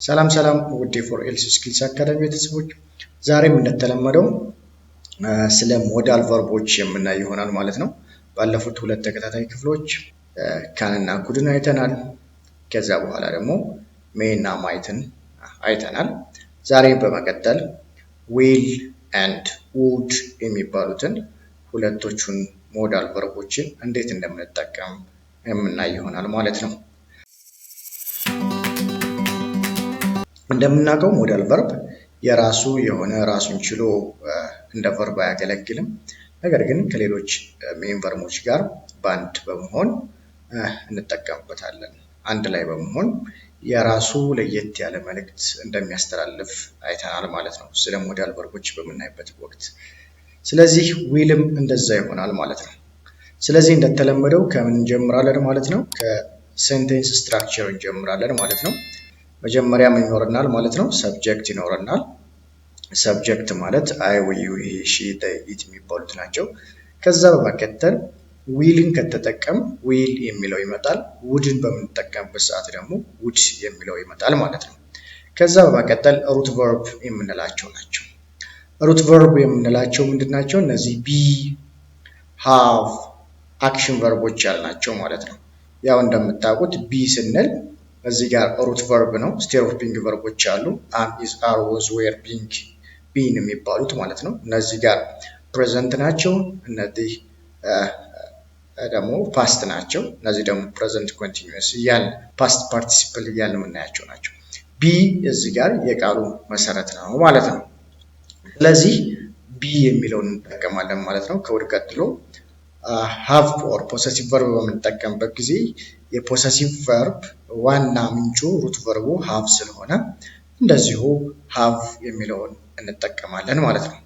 ሰላም ውድ ፎር ኤልስ ስኪልስ አካዳሚ ቤተሰቦች ዛሬም እንደተለመደው ስለ ሞዳል ቨርቦች የምናይ ይሆናል ማለት ነው። ባለፉት ሁለት ተከታታይ ክፍሎች ካንና ኩድን አይተናል። ከዛ በኋላ ደግሞ ሜይና ማይትን አይተናል። ዛሬ በመቀጠል ዊል ኤንድ ውድ የሚባሉትን ሁለቶቹን ሞዳል ቨርቦችን እንዴት እንደምንጠቀም የምናይ ይሆናል ማለት ነው። እንደምናውቀው ሞዳል ቨርብ የራሱ የሆነ ራሱን ችሎ እንደ ቨርብ አያገለግልም። ነገር ግን ከሌሎች ሜን ቨርቦች ጋር ባንድ በመሆን እንጠቀምበታለን። አንድ ላይ በመሆን የራሱ ለየት ያለ መልእክት እንደሚያስተላልፍ አይተናል ማለት ነው ስለ ሞዳል ቨርቦች በምናይበት ወቅት። ስለዚህ ዊልም እንደዛ ይሆናል ማለት ነው። ስለዚህ እንደተለመደው ከምን እንጀምራለን ማለት ነው? ከሴንቴንስ ስትራክቸር እንጀምራለን ማለት ነው። መጀመሪያ ምን ይኖርናል ማለት ነው? ሰብጀክት ይኖርናል። ሰብጀክት ማለት አይ ወይ ዩ ሂ ሺ ዘይ ኢት የሚባሉት ናቸው። ከዛ በመቀጠል ዊልን ከተጠቀም ዊል የሚለው ይመጣል። ውድን በምንጠቀምበት ሰዓት ደግሞ ውድ የሚለው ይመጣል ማለት ነው። ከዛ በመቀጠል ሩት ቨርብ የምንላቸው ናቸው። ሩት ቨርብ የምንላቸው ምንድናቸው? እነዚህ ቢ፣ ሃቭ፣ አክሽን ቨርቦች ያልናቸው ማለት ነው። ያው እንደምታውቁት ቢ ስንል እዚህ ጋር ሩት ቨርብ ነው። ስቴት ኦፍ ቢንግ ቨርቦች አሉ። አም፣ ኢዝ፣ አር፣ ወዝ፣ ዌር፣ ቢንግ፣ ቢን የሚባሉት ማለት ነው። እነዚህ ጋር ፕሬዘንት ናቸው። እነዚህ ደግሞ ፓስት ናቸው። እነዚህ ደግሞ ፕሬዘንት ኮንቲኒዩስ እያልን ፓስት ፓርቲሲፕል እያልን የምናያቸው ናቸው። ቢ እዚህ ጋር የቃሉ መሰረት ነው ማለት ነው። ስለዚህ ቢ የሚለውን እንጠቀማለን ማለት ነው። ከውድ ቀጥሎ ሃቭ ኦር ፖሰሲቭ ቨርብ በምንጠቀምበት ጊዜ የፖሰሲቭ ቨርብ ዋና ምንጩ ሩት ቨርቡ ሃቭ ስለሆነ እንደዚሁ ሃቭ የሚለውን እንጠቀማለን ማለት ነው።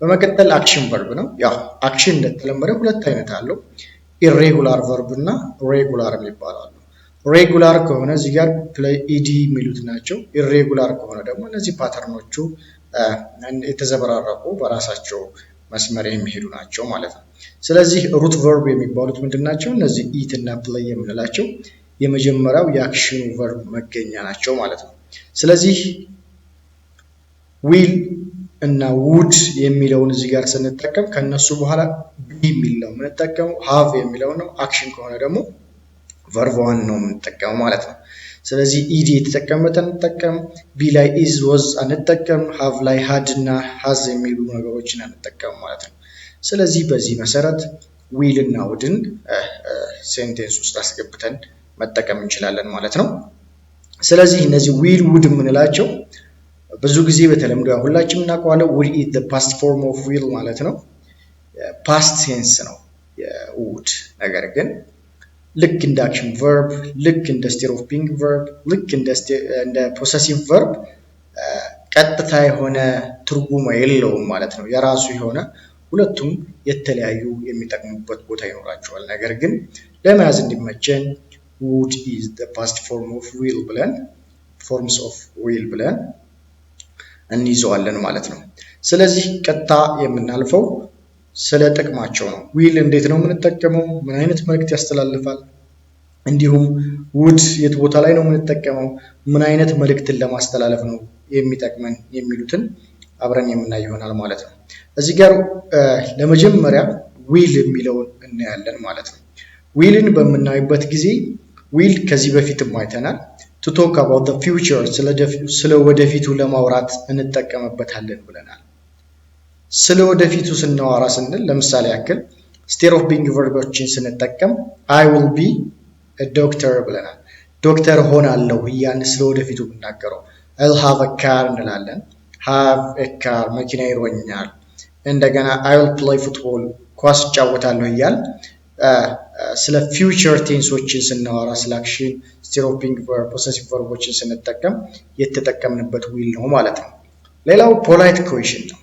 በመቀጠል አክሽን ቨርብ ነው። ያው አክሽን እንደተለመደ ሁለት አይነት አለው። ኢሬጉላር ቨርብ እና ሬጉላር የሚባላሉ። ሬጉላር ከሆነ እዚህ ጋር ፕሌይ ኢዲ የሚሉት ናቸው። ኢሬጉላር ከሆነ ደግሞ እነዚህ ፓተርኖቹ የተዘበራረቁ በራሳቸው መስመር የሚሄዱ ናቸው ማለት ነው። ስለዚህ ሩት ቨርብ የሚባሉት ምንድናቸው? እነዚህ ኢት እና ፕሌይ የምንላቸው የመጀመሪያው የአክሽኑ ቨርብ መገኛ ናቸው ማለት ነው። ስለዚህ ዊል እና ውድ የሚለውን እዚህ ጋር ስንጠቀም ከነሱ በኋላ ቢ የሚለው የምንጠቀመው ሃቭ የሚለው ነው። አክሽን ከሆነ ደግሞ ቨርብ ዋን ነው የምንጠቀመው ማለት ነው። ስለዚህ ኢዲ የተጠቀመበትን እንጠቀም፣ ቢ ላይ ኢዝ ወዝ አንጠቀም፣ ሃቭ ላይ ሃድ እና ሃዝ የሚሉ ነገሮችን አንጠቀም ማለት ነው። ስለዚህ በዚህ መሰረት ዊል እና ውድን ሴንቴንስ ውስጥ አስገብተን መጠቀም እንችላለን ማለት ነው። ስለዚህ እነዚህ ዊል ውድ የምንላቸው ብዙ ጊዜ በተለምዶ ሁላችንም እናውቀዋለን። ውድ ኢዝ ዘ ፓስት ፎርም ኦፍ ዊል ማለት ነው። ፓስት ሴንስ ነው የውድ። ነገር ግን ልክ እንደ አክሽን ቨርብ፣ ልክ እንደ ስቴት ኦፍ ቢንግ ቨርብ፣ ልክ እንደ ፖሰሲቭ ቨርብ ቀጥታ የሆነ ትርጉም የለውም ማለት ነው። የራሱ የሆነ ሁለቱም የተለያዩ የሚጠቅሙበት ቦታ ይኖራቸዋል። ነገር ግን ለመያዝ እንዲመቸን ውድ ኢዝ ዘ ፓስት ፎርም ኦፍ ዊል ብለን ፎርምስ ኦፍ ዊል ብለን እንይዘዋለን ማለት ነው። ስለዚህ ቀጥታ የምናልፈው ስለ ጥቅማቸው ነው። ዊል እንዴት ነው የምንጠቀመው? ምን አይነት መልእክት ያስተላልፋል? እንዲሁም ውድ የት ቦታ ላይ ነው የምንጠቀመው? ምን አይነት መልእክትን ለማስተላለፍ ነው የሚጠቅመን? የሚሉትን አብረን የምናይ ይሆናል ማለት ነው። እዚህ ጋር ለመጀመሪያ ዊል የሚለውን እናያለን ማለት ነው። ዊልን በምናይበት ጊዜ ዊል ከዚህ በፊትም አይተናል። to talk about the future ስለ ወደፊቱ ለማውራት እንጠቀምበታለን ብለናል። ስለ ወደፊቱ ስናወራ ስንል ለምሳሌ ያክል ስቴት ኦፍ ቢንግ ቨርቦችን ስንጠቀም I will be a doctor ብለናል። ዶክተር ሆናለሁ እያን ስለ ወደፊቱ ብናገረው I'll have a car እንላለን። have a car መኪና ይኖረኛል። እንደገና I will play football ኳስ እጫወታለሁ እያል ስለ ፊውቸር ቴንሶችን ስናወራ ስለ አክሽን፣ ስቴት ኦፍ ቢንግ ቨርብ፣ ፖሰሲቭ ቨርቦችን ስንጠቀም የተጠቀምንበት ዊል ነው ማለት ነው። ሌላው ፖላይት ኩዌሽን ነው።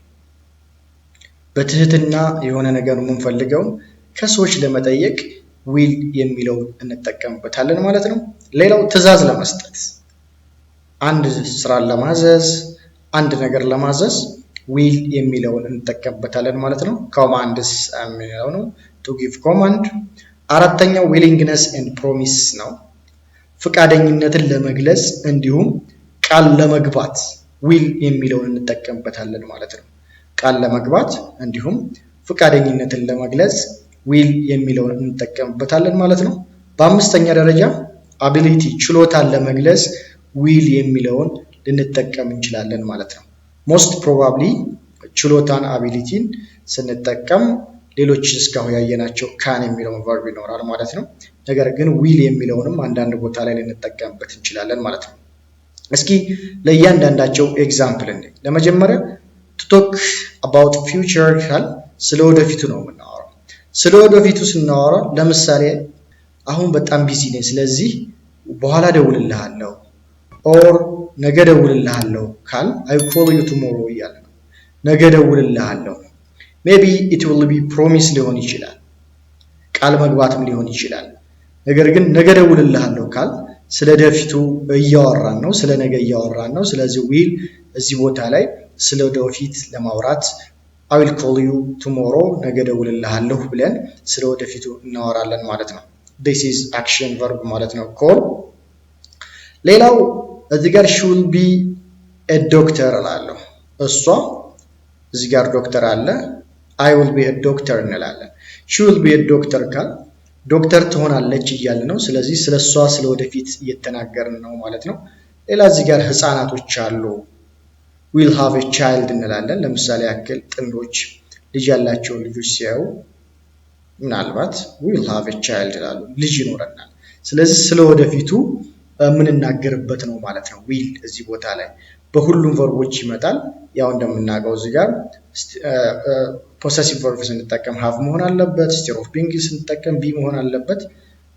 በትህትና የሆነ ነገር የምንፈልገውን ከሰዎች ለመጠየቅ ዊል የሚለውን እንጠቀምበታለን ማለት ነው። ሌላው ትዕዛዝ ለመስጠት፣ አንድ ስራን ለማዘዝ፣ አንድ ነገር ለማዘዝ ዊል የሚለውን እንጠቀምበታለን ማለት ነው። ኮማንድስ የሚለው ነው to give command። አራተኛው willingness and promise ነው። ፍቃደኝነትን ለመግለጽ እንዲሁም ቃል ለመግባት ዊል የሚለውን እንጠቀምበታለን ማለት ነው። ቃል ለመግባት እንዲሁም ፈቃደኝነትን ለመግለጽ ዊል የሚለውን እንጠቀምበታለን ማለት ነው። በአምስተኛ ደረጃ አቢሊቲ ችሎታን ለመግለጽ ዊል የሚለውን ልንጠቀም እንችላለን ማለት ነው። ሞስት ፕሮባብሊ ችሎታን አቢሊቲን ስንጠቀም ሌሎች እስካሁን ያየናቸው ካን የሚለውን ቨርብ ይኖራል ማለት ነው። ነገር ግን ዊል የሚለውንም አንዳንድ ቦታ ላይ ልንጠቀምበት እንችላለን ማለት ነው። እስኪ ለእያንዳንዳቸው ኤግዛምፕል እንይ። ለመጀመሪያ to talk about future ካል ስለ ወደፊቱ ነው የምናወራው። ስለ ወደፊቱ ስናወራ ለምሳሌ አሁን በጣም ቢዚ ነኝ፣ ስለዚህ በኋላ ደውልልሃለሁ ኦር ነገ ደውልልሃለሁ ካል I call you tomorrow እያለ ነው። ነገ ደውልልሃለሁ maybe it will be promise ሊሆን ይችላል፣ ቃል መግባትም ሊሆን ይችላል። ነገር ግን ነገ ደውልልሃለሁ ካል ስለ ወደፊቱ እያወራን ነው፣ ስለ ነገ እያወራን ነው። ስለዚህ ዊል እዚህ ቦታ ላይ ስለ ወደፊት ለማውራት I will call you tomorrow ነገ ደውልልሃለሁ ብለን ስለ ወደፊቱ እናወራለን ማለት ነው። this is action verb ማለት ነው call። ሌላው እዚህ ጋር she will be a doctor እላለሁ። እሷ እዚህ ጋር ዶክተር አለ፣ I will be a doctor እንላለን። she will be a doctor ካል ዶክተር ትሆናለች እያለ ነው። ስለዚህ ስለሷ ስለ ወደፊት እየተናገርን ነው ማለት ነው። ሌላ እዚህ ጋር ህፃናቶች አሉ፣ will have a child እንላለን። ለምሳሌ ያክል ጥንዶች ልጅ ያላቸው ልጆች ሲያዩ ምናልባት will have a child ይላሉ፣ ልጅ ይኖረናል። ስለዚህ ስለ ወደፊቱ የምንናገርበት ነው ማለት ነው will እዚህ ቦታ ላይ በሁሉም ቨርቦች ይመጣል። ያው እንደምናውቀው እዚህ ጋር possessive verb ስንጠቀም have መሆን አለበት፣ state of being ስንጠቀም be መሆን አለበት፣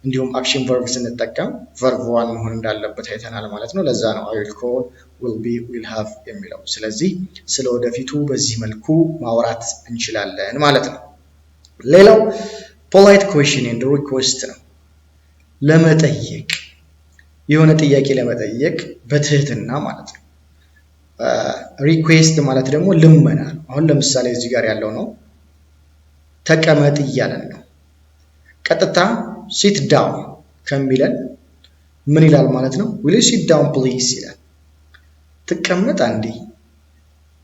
እንዲሁም action verb ስንጠቀም verb 1 መሆን እንዳለበት አይተናል ማለት ነው። ለዛ ነው I will call, will be, will have የሚለው። ስለዚህ ስለ ወደፊቱ በዚህ መልኩ ማውራት እንችላለን ማለት ነው። ሌላው polite question and request ነው። ለመጠየቅ የሆነ ጥያቄ ለመጠየቅ በትህትና ማለት ነው። ሪኩዌስት ማለት ደግሞ ልመና ነው። አሁን ለምሳሌ እዚህ ጋር ያለው ነው ተቀመጥ እያለን ነው። ቀጥታ sit down ከሚለን ምን ይላል ማለት ነው? will you sit down please ይላል። ተቀመጥ አንዴ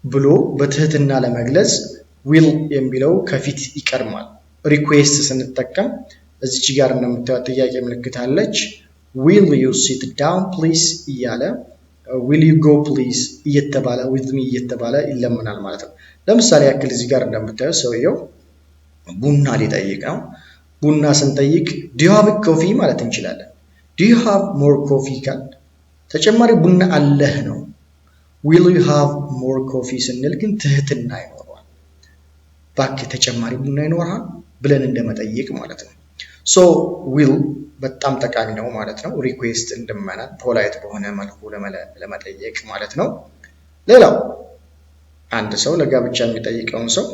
ብሎ በትህትና ለመግለጽ will የሚለው ከፊት ይቀርማል። ሪኩዌስት ስንጠቀም እዚች ጋር እንደምታዩት ጥያቄ ምልክት አለች። will you sit down please እያለ will you go please እየተባለ with me እየተባለ ይለምናል ማለት ነው። ለምሳሌ ያክል እዚህ ጋር እንደምታዩት ሰውየው ቡና ሊጠይቅ ነው። ቡና ስንጠይቅ do you have coffee ማለት እንችላለን። do you have more coffee ካል ተጨማሪ ቡና አለህ ነው። will you have more coffee ስንል ግን ትህትና ይኖረዋል። ባክህ ተጨማሪ ቡና ይኖርሃል ብለን እንደመጠየቅ ማለት ነው። so will በጣም ጠቃሚ ነው ማለት ነው። ሪኩዌስት እንደመና ፖላይት በሆነ መልኩ ለመጠየቅ ማለት ነው። ሌላው አንድ ሰው ለጋብቻ የሚጠይቀውን ሰው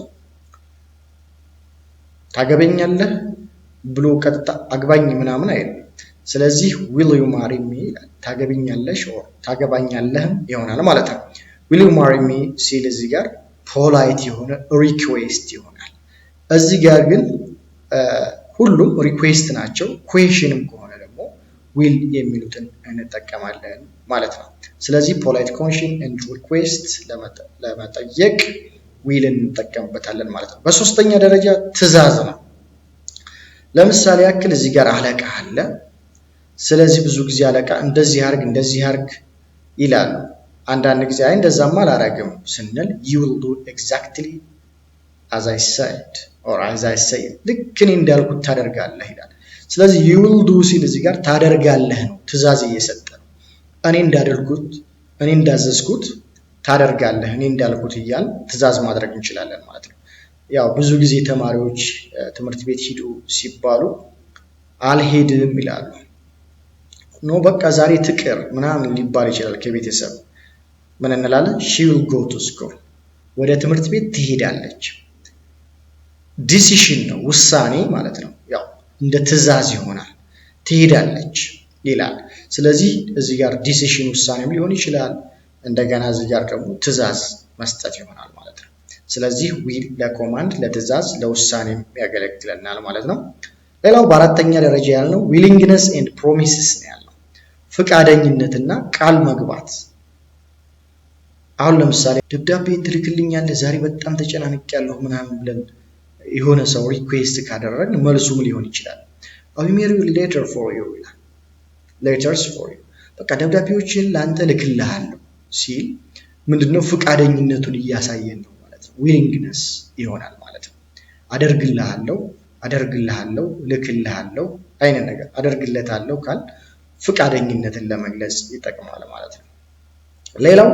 ታገበኛለህ ብሎ ቀጥታ አግባኝ ምናምን አይደለም። ስለዚህ will you marry me ይላል። ታገበኛለሽ ኦር ታገባኛለህም ይሆናል ማለት ነው። will you marry me ሲል እዚህ ጋር ፖላይት የሆነ ሪኩዌስት ይሆናል። እዚህ ጋር ግን ሁሉም ሪኩዌስት ናቸው። ኩዌሽንም ከሆነ ደግሞ will የሚሉትን እንጠቀማለን ማለት ነው። ስለዚህ ፖላይት ኮንሽን and request ለመጠየቅ will እንጠቀምበታለን ማለት ነው። በሶስተኛ ደረጃ ትዕዛዝ ነው። ለምሳሌ ያክል እዚህ ጋር አለቃ አለ። ስለዚህ ብዙ ጊዜ አለቃ እንደዚህ አርግ ይላሉ። አንዳንድ ጊዜ አይ እንደዛማ አላረግም ስንል you will do exactly as I said or as I say ልክ እኔ እንዳልኩት ታደርጋለህ ይላል። ስለዚህ you will do ሲል እዚህ ጋር ታደርጋለህ ነው፣ ትዕዛዝ እየሰጠ ነው። እኔ እንዳዘዝኩት ታደርጋለህ፣ እኔ እንዳልኩት እያል ትዕዛዝ ማድረግ እንችላለን ማለት ነው። ያው ብዙ ጊዜ ተማሪዎች ትምህርት ቤት ሂዱ ሲባሉ አልሄድም ይላሉ። ኖ በቃ ዛሬ ትቅር ምናምን ሊባል ይችላል ከቤተሰብ። ምን እንላለን? she will go to school ወደ ትምህርት ቤት ትሄዳለች። ዲሲሽን ነው፣ ውሳኔ ማለት ነው። ያው እንደ ትዕዛዝ ይሆናል። ትሄዳለች ይላል። ስለዚህ እዚህ ጋር ዲሲሽን ውሳኔም ሊሆን ይችላል። እንደገና እዚህ ጋር ደግሞ ትዕዛዝ መስጠት ይሆናል ማለት ነው። ስለዚህ will ለኮማንድ፣ ለትዕዛዝ፣ ለውሳኔም ያገለግለናል ማለት ነው። ሌላው በአራተኛ ደረጃ ያልነው willingness and promises ነው ያለው። ፍቃደኝነትና ቃል መግባት አሁን ለምሳሌ ደብዳቤን ትልክልኛለህ ዛሬ በጣም ተጨናንቄያለሁ ምናምን ብለን የሆነ ሰው ሪኩዌስት ካደረግን መልሱ ምን ሊሆን ይችላል? I will mail you later for you ይላል። letters for you በቃ ደብዳቤዎችን ለአንተ ልክልሃለሁ ሲል ምንድነው ፍቃደኝነቱን እያሳየን ነው ማለት ነው። ዊሊንግነስ ይሆናል ማለት ነው። አደርግልሃለሁ ልክልሃለሁ አይነት ነገር አደርግለታለሁ ካል ፍቃደኝነትን ለመግለጽ ይጠቅማል ማለት ነው። ሌላው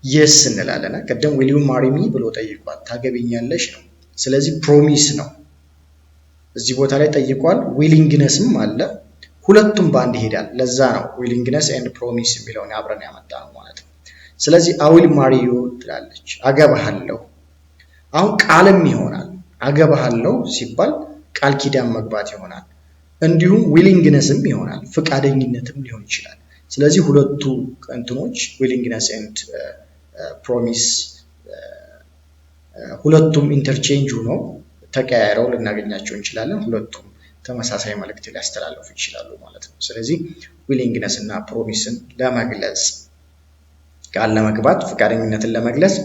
yes እንላለን። ቀደም will you marry me ብሎ ጠይቋል። ታገቢኛለሽ ነው። ስለዚህ ፕሮሚስ ነው። እዚህ ቦታ ላይ ጠይቋል። ዊሊንግነስም አለ። ሁለቱም ባንድ ይሄዳል። ለዛ ነው ዊሊንግነስ ኤንድ ፕሮሚስ የሚለውን አብረን ያመጣነው ማለት ነው። ስለዚህ I will marry you ትላለች። አገባሃለሁ። አሁን ቃልም ይሆናል። አገባሃለሁ ሲባል ቃል ኪዳን መግባት ይሆናል። እንዲሁም ዊሊንግነስም ይሆናል። ፍቃደኝነትም ሊሆን ይችላል። ስለዚህ ሁለቱ እንትኖች ዊሊንግነስ ኤንድ ፕሮሚስ ሁለቱም ኢንተርቼንጅ ሆኖ ተቀያይረው ልናገኛቸው እንችላለን። ሁለቱም ተመሳሳይ መልእክት ሊያስተላልፉ ይችላሉ ማለት ነው። ስለዚህ ዊሊንግነስ እና ፕሮሚስን ለመግለጽ ቃል ለመግባት ፍቃደኝነትን ለመግለጽ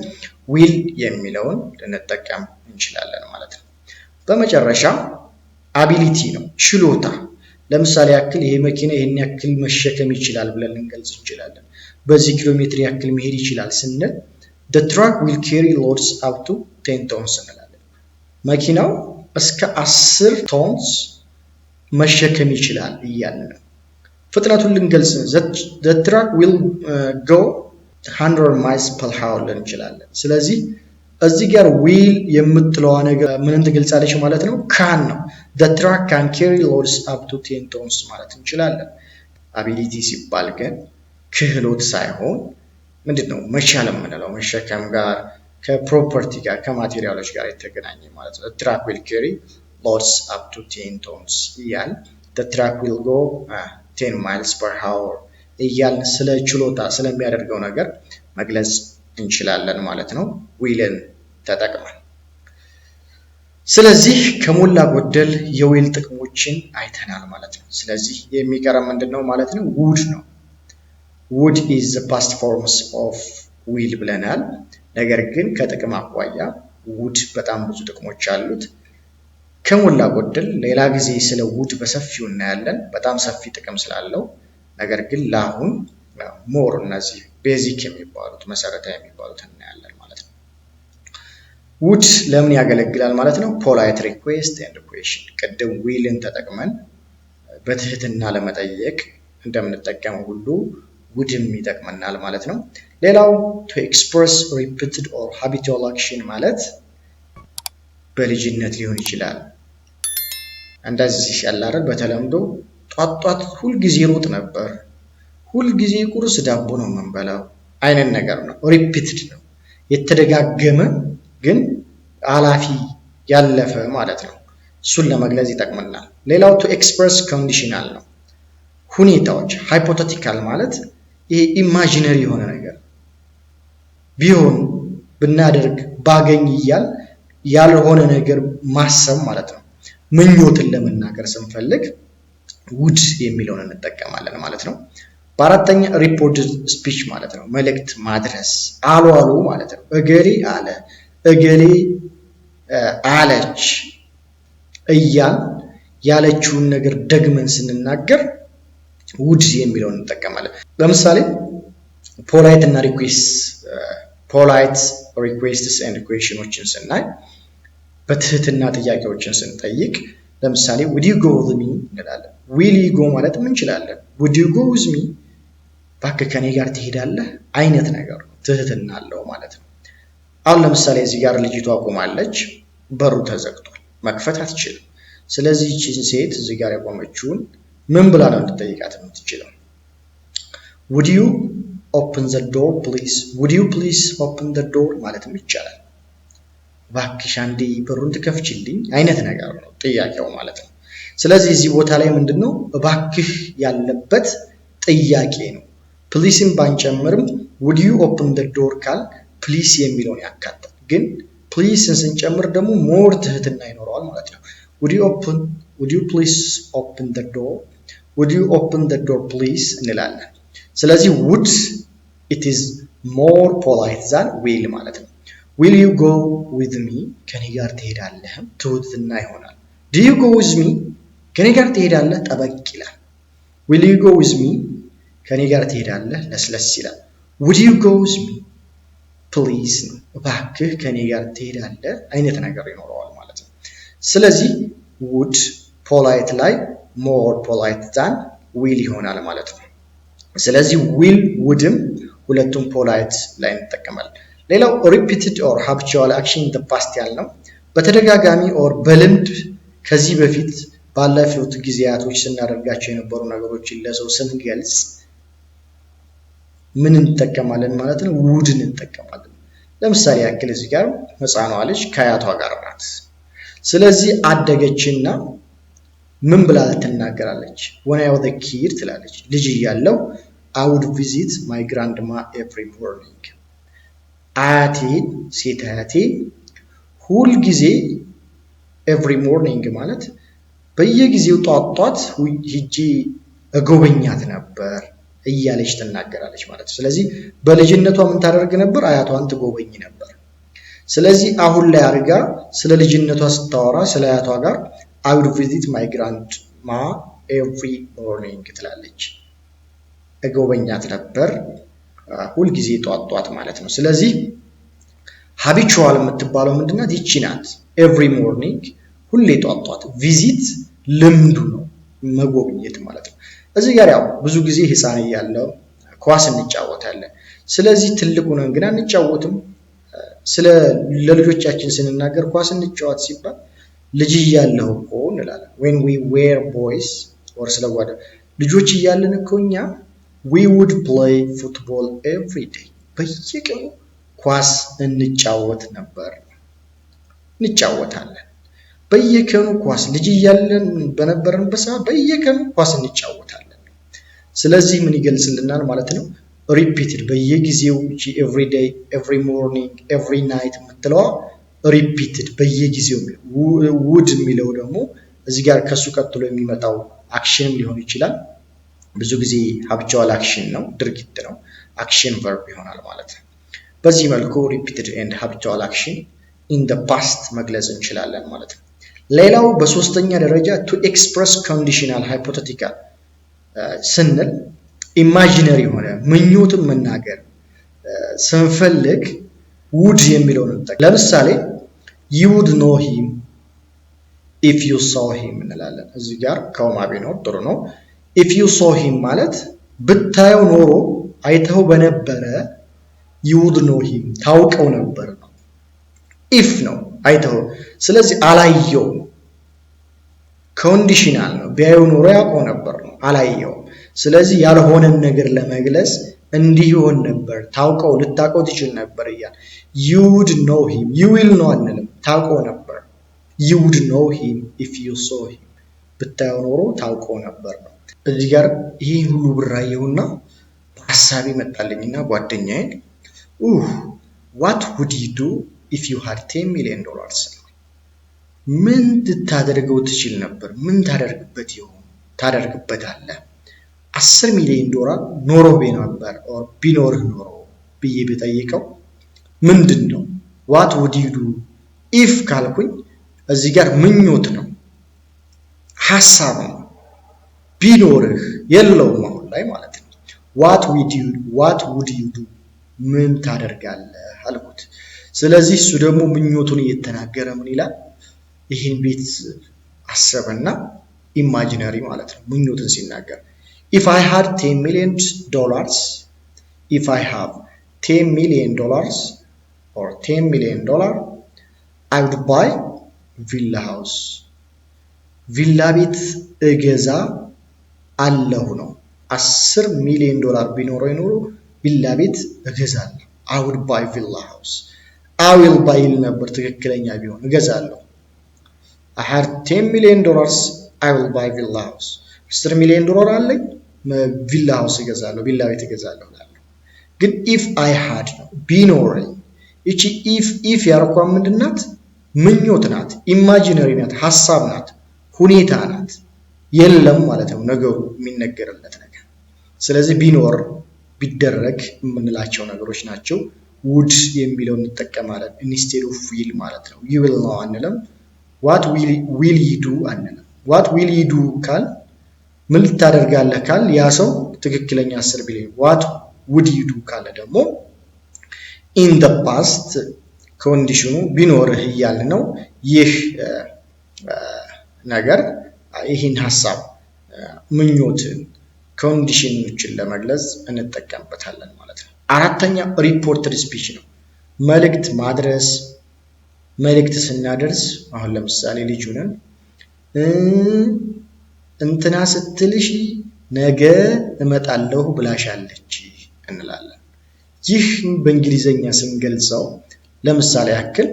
ዊል የሚለውን ልንጠቀም እንችላለን ማለት ነው። በመጨረሻ አቢሊቲ ነው፣ ችሎታ። ለምሳሌ ያክል ይሄ መኪና ይሄን ያክል መሸከም ይችላል ብለን ልንገልጽ እንችላለን። በዚህ ኪሎ ሜትር ያክል መሄድ ይችላል ስንል the truck will carry loads up to 10 tons እንላለን። መኪናው እስከ 10 ቶንስ መሸከም ይችላል እያልን ነው። ፍጥነቱን ልንገልጽ the truck will go 100 miles per hour እንችላለን። ስለዚህ እዚህ ጋር will የምትለዋ ነገር ምንን ትገልጻለች ማለት ነው? can ነው። the truck can carry loads up to 10 tons ማለት እንችላለን። ability ሲባል ግን ክህሎት ሳይሆን ምንድነው መቻል የምንለው መሸከም ጋር ከፕሮፐርቲ ጋር ከማቴሪያሎች ጋር የተገናኘ ማለት ነው። the truck will carry loads up to 10 tons እያል the truck will go 10 miles per hour እያል ስለ ችሎታ ስለሚያደርገው ነገር መግለጽ እንችላለን ማለት ነው ዊልን ተጠቅመን። ስለዚህ ከሞላ ጎደል የዊል ጥቅሞችን አይተናል ማለት ነው። ስለዚህ የሚቀረው ምንድነው ማለት ነው? would ነው። would is the past forms of will ብለናል። ነገር ግን ከጥቅም አኳያ would በጣም ብዙ ጥቅሞች አሉት። ከሞላ ጎደል ሌላ ጊዜ ስለ would በሰፊው እናያለን፣ በጣም ሰፊ ጥቅም ስላለው። ነገር ግን ለአሁን ሞር እነዚህ ቤዚክ የሚባሉት መሰረታዊ የሚባሉት እናያለን ማለት ነው። would ለምን ያገለግላል ማለት ነው? ፖላይት ሪኩዌስት ኤንድ ኩዌሽን። ቅድም ዊልን ተጠቅመን በትህትና ለመጠየቅ እንደምንጠቀመው ሁሉ woodም ይጠቅመናል ማለት ነው። ሌላው to express repeated or habitual action ማለት በልጅነት ሊሆን ይችላል። እንደዚህ ያላረ በተለምዶ ጧጧት ሁሉ ጊዜ ሮጥ ነበር፣ ሁሉ ጊዜ ቁርስ ዳቦ ነው የምንበላው አይነት ነገር ነው። repeated ነው፣ የተደጋገመ ግን አላፊ ያለፈ ማለት ነው። እሱን ለመግለጽ ይጠቅመናል። ሌላው to express conditional ነው፣ ሁኔታዎች። hypothetical ማለት ይሄ ኢማጂነሪ የሆነ ነገር ቢሆን ብናደርግ ባገኝ እያል ያልሆነ ነገር ማሰብ ማለት ነው። ምኞትን ለመናገር ስንፈልግ would የሚለውን እንጠቀማለን ማለት ነው። በአራተኛ reported speech ማለት ነው፣ መልእክት ማድረስ አሉ ማለት ነው። እገሌ አለ፣ እገሌ አለች እያል ያለችውን ነገር ደግመን ስንናገር would የሚለውን እንጠቀማለን። ለምሳሌ ፖላይት እና ፖላይት ሪኩዌስትስ ኤንድ ኩዌሽኖችን ስናይ በትህትና ጥያቄዎችን ስንጠይቅ ለምሳሌ would you go with me እንላለን። will you go ማለት ምን እንችላለን? would you go with me እባክህ ከኔ ጋር ትሄዳለህ አይነት ነገር ነው። ትህትና አለው ማለት ነው። አሁን ለምሳሌ እዚህ ጋር ልጅቷ ቆማለች፣ በሩ ተዘግቷል፣ መክፈት አትችልም። ስለዚህ እቺን ሴት እዚህ ጋር የቆመችውን ምን ብላ ነው ልትጠይቃት የምትችለው? would you open the door please? would you please open the door ማለትም ይቻላል። እባክሽ አንዴ በሩን ትከፍችልኝ አይነት ነገር ነው ጥያቄው ማለት ነው። ስለዚህ እዚህ ቦታ ላይ ምንድነው እባክህ ያለበት ጥያቄ ነው። ፕሊስን ባንጨምርም would you open the door ካል ፕሊስ የሚለውን ያካትታል። ግን ፕሊስን ስንጨምር ደግሞ ሞር ትህትና ይኖረዋል ማለት ነው። would you please open the door? would you open the door please እንላለን። ስለዚህ would it is more polite than will ማለት ነው። will you go with me ከኔ ጋር ትሄዳለህ ትሁትና ይሆናል። do you go with me ከኔ ጋር ትሄዳለህ ጠበቅ ይላል። will you go with me ከኔ ጋር ትሄዳለህ ለስለስ ይላል። would you go with me please ነው እባክህ ከኔ ጋር ትሄዳለህ አይነት ነገር ይኖረዋል ማለት ነው። ስለዚህ would polite ላይ more polite than will ይሆናል ማለት ነው። ስለዚህ will wouldም ሁለቱም polite ላይ እንጠቀማለን። ሌላው repeated or habitual action in the past ያልነው በተደጋጋሚ or በልምድ ከዚህ በፊት ባለፉት ጊዜያቶች ስናደርጋቸው የነበሩ ነገሮችን ለሰው ስንገልጽ ምን እንጠቀማለን ማለት ነው? would እንጠቀማለን። ለምሳሌ ያክል እዚህ ጋር ህፃኗ ልጅ ከአያቷ ጋር ናት። ስለዚህ አደገችና ምን ብላ ትናገራለች? when I was a kid ትላለች። ልጅ እያለሁ I would visit my grandma every morning አያቴ ሴት አያቴ ሁል ጊዜ every morning ማለት በየጊዜው ጧት ሂጂ እጎበኛት ነበር እያለች ትናገራለች ማለት ነው። ስለዚህ በልጅነቷ ምን ታደርግ ነበር? አያቷን ትጎበኝ ነበር። ስለዚህ አሁን ላይ አርጋ ስለ ልጅነቷ ስታወራ ስለ አያቷ ጋር I would visit my grandma every morning ትላለች። እጎበኛት ነበር ሁል ጊዜ ጧት ማለት ነው። ስለዚህ habitual የምትባለው ምንድነው? ይቺ ናት። every morning ሁሌ ጧት visit ልምዱ ነው መጎብኘት ማለት ነው። እዚህ ጋር ያው ብዙ ጊዜ ህፃን እያለው ኳስ እንጫወታለን። ስለዚህ ትልቁ ነን ግን አንጫወትም። ስለ ለልጆቻችን ስንናገር ኳስ እንጫወት ሲባል ልጅ እያለሁ እኮ እንላለን። when we were boys or ስለጓደ ልጆች እያለን እኮ እኛ we would play football every day በየቀኑ ኳስ እንጫወት ነበር። እንጫወታለን በየቀኑ ኳስ ልጅ እያለን በነበርንበት ሰዓት በየቀኑ ኳስ እንጫወታለን። ስለዚህ ምን ይገልጽልናል ማለት ነው? repeated በየጊዜው every day every morning every night የምትለዋ repeated በየጊዜው would የሚለው ደግሞ እዚህ ጋር ከሱ ቀጥሎ የሚመጣው አክሽን ሊሆን ይችላል። ብዙ ጊዜ habitual action ነው ድርጊት ነው action verb ይሆናል ማለት ነው። በዚህ መልኩ repeated and habitual action in the past መግለጽ እንችላለን ማለት ነው። ሌላው በሶስተኛ ደረጃ to express conditional hypothetical ስንል ኢማጂነሪ ሆነ ምኞትን መናገር ስንፈልግ would የሚለውን እንጠቀም። ለምሳሌ you would know him if you saw him እንላለን። እዚህ ጋር ኮማ ቢኖር ጥሩ ነው። if you saw him ማለት ብታየው ኖሮ አይተው በነበረ you would know him ታውቀው ነበር ነው። if ነው አይተው ስለዚህ አላየው ኮንዲሽናል ነው። ቢያየው ኖሮ ያውቀው ነበር ነው አላየው። ስለዚህ ያልሆነን ነገር ለመግለጽ እንዲህ ይሆን ነበር ታውቀው ልታውቀው ትችል ነበር ይላል። you would know him you will know አንልም ታውቀው ነበር። you would know him if you saw him ብታየው ኖሮ ታውቀው ነበር ነው። እዚህ ጋር ይሄን ሁሉ ብራየውና በሐሳቤ መጣልኝና ጓደኛዬ what would you do if you had $10 million ምን ልታደርገው ትችል ነበር? ምን ታደርግበት ይሆን? ታደርግበታለህ? $10 ሚሊዮን ኖሮ ነበር or ቢኖርህ ኖሮ ብዬ ብጠይቀው ምንድነው? what would you do if ካልኩኝ እዚህ ጋር ምኞት ነው ሐሳብ ነው። ቢኖርህ የለውም አሁን ላይ ማለት ነው። what would you do ምን ታደርጋለህ አልኩት። ስለዚህ እሱ ደግሞ ምኞቱን እየተናገረ ምን ይላል? ይሄን ቤት አሰበና ኢማጂነሪ ማለት ነው ምኞቱን ሲናገር if I had $10 million if I have $10 million or $10 million I would buy villa house villa ቤት እገዛ አለሁ ነው። $10 ሚሊዮን ቢኖረው ይኖር ቪላ ቤት እገዛለሁ። I would buy villa house I will buy ነበር ትክክለኛ ቢሆን እገዛለሁ። I had $10 million I will buy villa house $10 ሚሊዮን አለኝ ቪላ ሃውስ እገዛለሁ ቪላ ቤት እገዛለሁ እላለሁ። ግን if I had ነው ቢኖረኝ እቺ if ያርኳ ምንድናት? ምኞት ናት ኢማጂነሪ ናት ሐሳብ ናት ሁኔታ ናት የለም ማለት ነው ነገሩ የሚነገርለት ነገር። ስለዚህ ቢኖር ቢደረግ የምንላቸው ነገሮች ናቸው። ውድ የሚለውን እንጠቀማለን ኢንስቴድ ኦፍ ዊል ማለት ነው። you will ነው አንልም። what will you do አንልም። what will you do ካል ምን ልታደርጋለህ ካል ያ ሰው ትክክለኛ አስር ቢሊዮን what would you do ካለ ደግሞ in the past ኮንዲሽኑ ቢኖርህ እያልን ነው። ይህ ነገር ይህን ሀሳብ ምኞትን ኮንዲሽኖችን ለመግለጽ እንጠቀምበታለን ማለት ነው። አራተኛ ሪፖርትድ ስፒች ነው። መልእክት ማድረስ። መልእክት ስናደርስ አሁን ለምሳሌ ልጅ ሆነን እንትና ስትልሽ ነገ እመጣለሁ ብላሻለች እንላለን። ይህ በእንግሊዘኛ ስንገልጸው ለምሳሌ ያክል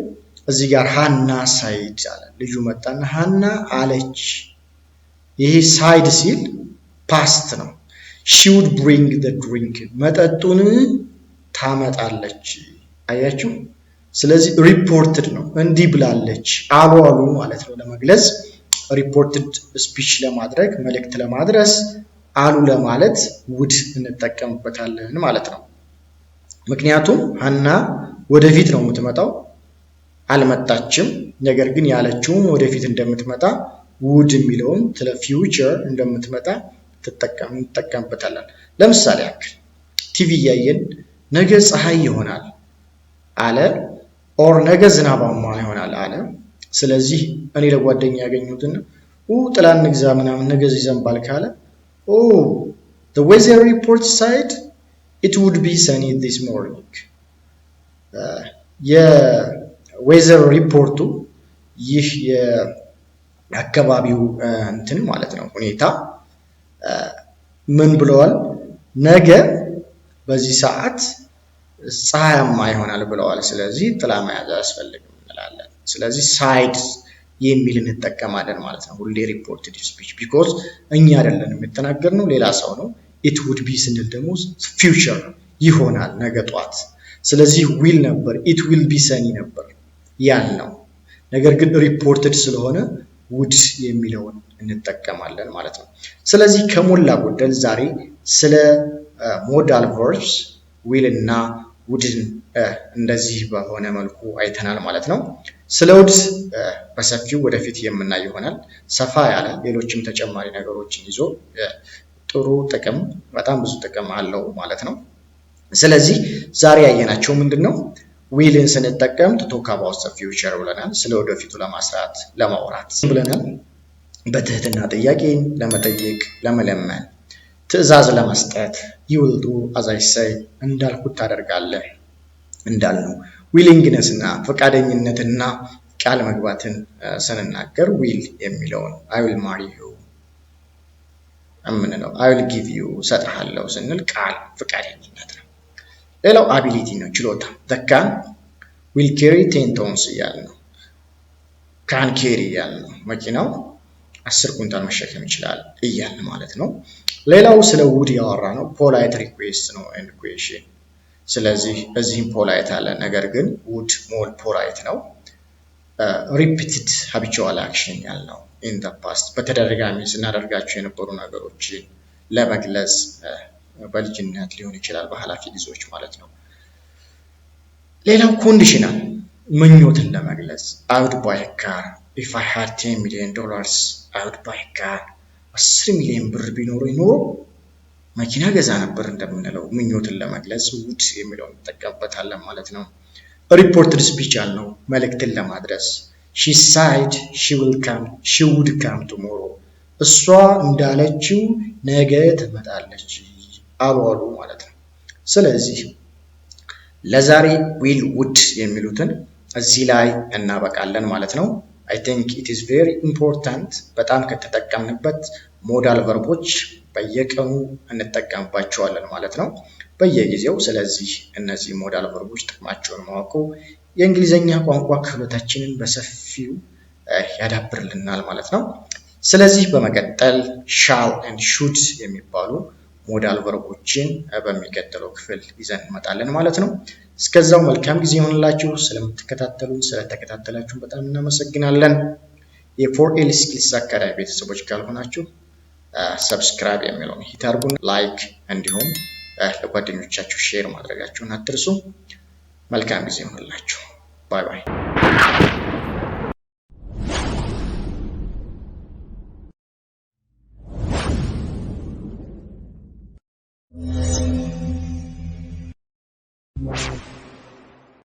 እዚህ ጋር ሃና ሳይድ አለ። ልጁ መጣና ሃና አለች። ይሄ ሳይድ ሲል ፓስት ነው። she would bring the drink መጠጡን ታመጣለች። አያችሁ? ስለዚህ ሪፖርትድ ነው። እንዲህ ብላለች አሉ ማለት ነው ለመግለጽ። ሪፖርትድ ስፒች ለማድረግ መልእክት ለማድረስ አሉ ለማለት ውድ እንጠቀምበታለን ማለት ነው። ምክንያቱም ሃና ወደፊት ነው የምትመጣው፣ አልመጣችም። ነገር ግን ያለችውም ወደፊት እንደምትመጣ ውድ የሚለውን ስለ ፊውቸር እንደምትመጣ እንጠቀምበታለን። ለምሳሌ ያክል ቲቪ እያየን ነገ ፀሐይ ይሆናል አለ ኦር ነገ ዝናባማ ይሆናል አለ። ስለዚህ እኔ ለጓደኛ ያገኙትን ጥላ እንግዛ ምናምን ነገ ይዘንባል ካለ the weather report said it would be sunny this morning የዌዘር ሪፖርቱ ይህ የአካባቢው እንትን ማለት ነው ሁኔታ ምን ብለዋል? ነገ በዚህ ሰዓት ፀሐያማ ይሆናል ብለዋል። ስለዚህ ጥላ መያዝ አያስፈልግም እንላለን። ስለዚህ ሳይድ የሚል እንጠቀማለን ማለት ነው። ሁሌ ሪፖርትድ ስፒች ቢኮዝ እኛ አይደለንም የተናገርነው ሌላ ሰው ነው። ኢት ውድ ቢ ስንል ደግሞ ፊውቸር ይሆናል ነገ ጧት። ስለዚህ ዊል ነበር ኢት ዊል ቢ ሰኒ ነበር ያልነው። ነገር ግን ሪፖርትድ ስለሆነ ውድ የሚለውን እንጠቀማለን ማለት ነው። ስለዚህ ከሞላ ጎደል ዛሬ ስለ ሞዳል ቨርብስ ዊል እና ውድን እንደዚህ በሆነ መልኩ አይተናል ማለት ነው። ስለ ውድ በሰፊው ወደፊት የምናይ ይሆናል። ሰፋ ያለ ሌሎችም ተጨማሪ ነገሮችን ይዞ ጥሩ ጥቅም በጣም ብዙ ጥቅም አለው ማለት ነው። ስለዚህ ዛሬ ያየናቸው ምንድነው? ዊልን ስንጠቀም to talk about the future ብለናል። ስለ ወደፊቱ ለማስራት ለማውራት ብለናል። በትህትና ጥያቄን ለመጠየቅ ለመለመን ትዕዛዝ ለመስጠት you will do as I say እንዳልኩት ታደርጋለህ እንዳልነው ዊሊንግነስ እና ፈቃደኝነትና ቃል መግባትን ስንናገር ዊል የሚለውን I will marry you አምነው I will give you ሰጥሃለሁ ስንል ቃል ፈቃደኝነት ነው። ሌላው አቢሊቲ ነው ችሎታ the can will carry 10 tons እያልነው can carry እያልነው መኪናው 10 ኩንታል መሸከም ይችላል እያልን ማለት ነው። ሌላው ስለ ውድ ያወራ ነው ፖላይት ሪኩዌስት ነው and question። ስለዚህ እዚህም ፖላይት አለ ነገር ግን ውድ ሞር ፖላይት ነው። repeated habitual action ያልነው in the past በተደጋጋሚ ስናደርጋቸው የነበሩ ነገሮችን ለመግለጽ በልጅነት ሊሆን ይችላል በኃላፊ ጊዜዎች ማለት ነው። ሌላው ኮንዲሽናል ምኞትን ለመግለጽ I would buy a car if I had $10 million I would buy a car 10 ሚሊዮን ብር ቢኖረኝ ኖሮ መኪና ገዛ ነበር እንደምንለው ምኞትን ለመግለጽ ውድ የሚለውን እንጠቀምበታለን ማለት ነው። ሪፖርትድ ስፒች ያልነው መልእክትን ለማድረስ she said she would come tomorrow እሷ እንዳለችው ነገ ትመጣለች አሉ ማለት ነው። ስለዚህ ለዛሬ ዊል ውድ የሚሉትን እዚህ ላይ እናበቃለን ማለት ነው። I think it is very important በጣም ከተጠቀምንበት ሞዳል ቨርቦች በየቀኑ እንጠቀምባቸዋለን ማለት ነው በየጊዜው። ስለዚህ እነዚህ ሞዳል ቨርቦች ጥቅማቸውን ማወቁ የእንግሊዘኛ ቋንቋ ክህሎታችንን በሰፊው ያዳብርልናል ማለት ነው። ስለዚህ በመቀጠል shall and should የሚባሉ ሞዳል ቨርቦችን በሚቀጥለው ክፍል ይዘን እንመጣለን ማለት ነው። እስከዛው መልካም ጊዜ ይሁንላችሁ። ስለምትከታተሉን ስለተከታተላችሁ በጣም እናመሰግናለን። የ4L Skills Academy ቤተሰቦች ካልሆናችሁ ሰብስክራይብ የሚለውን ሂት አድርጉን፣ ላይክ እንዲሁም ለጓደኞቻችሁ ሼር ማድረጋችሁን አትርሱ። መልካም ጊዜ ይሁንላችሁ። ባይ ባይ።